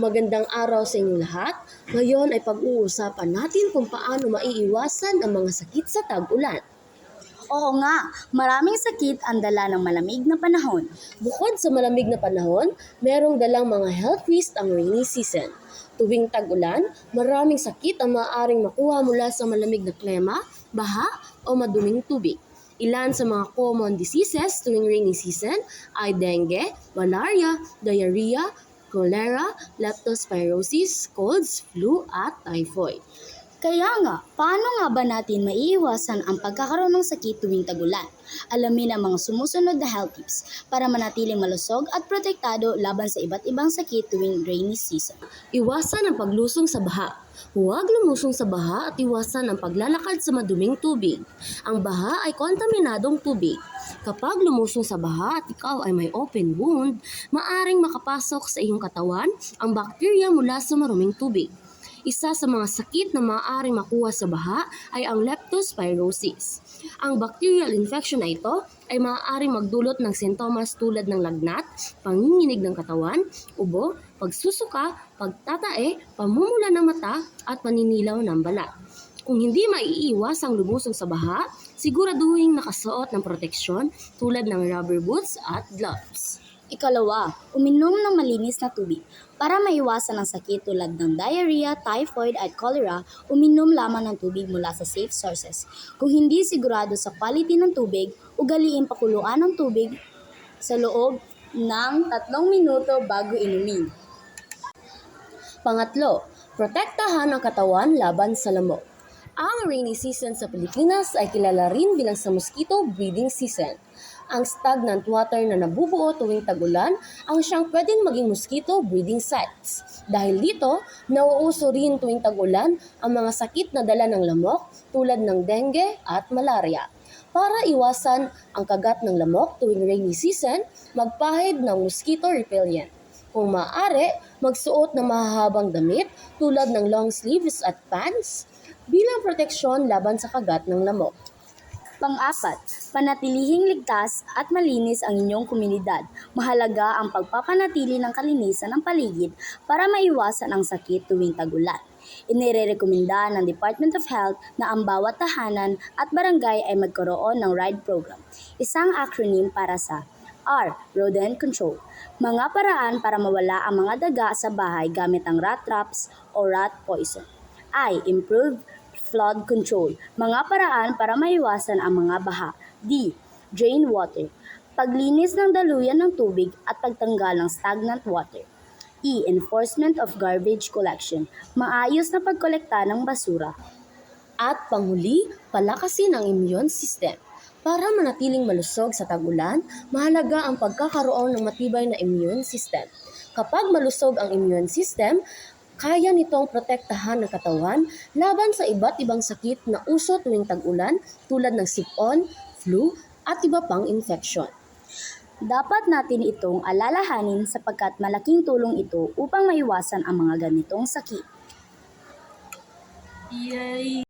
Magandang araw sa inyong lahat. Ngayon ay pag-uusapan natin kung paano maiiwasan ang mga sakit sa tag-ulan. Oo nga, maraming sakit ang dala ng malamig na panahon. Bukod sa malamig na panahon, merong dalang mga health risk ang rainy season. Tuwing tag-ulan, maraming sakit ang maaaring makuha mula sa malamig na klima, baha o maduming tubig. Ilan sa mga common diseases tuwing rainy season ay dengue, malaria, diarrhea, cholera, leptospirosis, colds, flu at typhoid. Kaya nga, paano nga ba natin maiiwasan ang pagkakaroon ng sakit tuwing tag-ulan? Alamin ang mga sumusunod na health tips para manatiling malusog at protektado laban sa iba't ibang sakit tuwing rainy season. Iwasan ang paglusong sa baha. Huwag lumusong sa baha at iwasan ang paglalakad sa maduming tubig. Ang baha ay kontaminadong tubig. Kapag lumusong sa baha at ikaw ay may open wound, maaring makapasok sa iyong katawan ang bakterya mula sa maruming tubig. Isa sa mga sakit na maaaring makuha sa baha ay ang leptospirosis. Ang bacterial infection na ito ay maaaring magdulot ng sintomas tulad ng lagnat, panginginig ng katawan, ubo, pagsusuka, pagtatae, pamumula ng mata at paninilaw ng balat. Kung hindi maiiwas ang lumusong sa baha, siguraduhin nakasuot ng proteksyon tulad ng rubber boots at gloves. Ikalawa, uminom ng malinis na tubig. Para maiwasan ang sakit tulad ng diarrhea, typhoid at cholera, uminom lamang ng tubig mula sa safe sources. Kung hindi sigurado sa quality ng tubig, ugaliin pakuluan ng tubig sa loob ng 3 minuto bago inumin. Pangatlo, protektahan ang katawan laban sa lamok. Ang rainy season sa Pilipinas ay kilala rin bilang sa mosquito breeding season. Ang stagnant water na nabubuo tuwing tag-ulan ang siyang pwedeng maging mosquito breeding sites. Dahil dito, nauuso rin tuwing tag-ulan ang mga sakit na dala ng lamok tulad ng dengue at malaria. Para iwasan ang kagat ng lamok tuwing rainy season, magpahid ng mosquito repellent. Kung maaari, magsuot ng mahahabang damit tulad ng long sleeves at pants bilang proteksyon laban sa kagat ng lamok. Pang-apat, panatilihing ligtas at malinis ang inyong komunidad. Mahalaga ang pagpapanatili ng kalinisan ng paligid para maiwasan ang sakit tuwing tag-ulan. Inirekomenda ng Department of Health na ang bawat tahanan at barangay ay magkaroon ng RIDE program, isang acronym para sa R. Rodent Control. Mga paraan para mawala ang mga daga sa bahay gamit ang rat traps o rat poison. I. Improved flood control. Mga paraan para maiwasan ang mga baha. D. Drain water. Paglinis ng daluyan ng tubig at pagtanggal ng stagnant water. E. Enforcement of garbage collection. Maayos na pagkolekta ng basura. At panghuli, palakasin ang immune system. Para manatiling malusog sa tag-ulan, mahalaga ang pagkakaroon ng matibay na immune system. Kapag malusog ang immune system, kaya nitong protektahan ng katawan laban sa iba't ibang sakit na uso tuwing tag-ulan tulad ng sipon, flu at iba pang infeksyon. Dapat natin itong alalahanin sapagkat malaking tulong ito upang maiwasan ang mga ganitong sakit. Yay!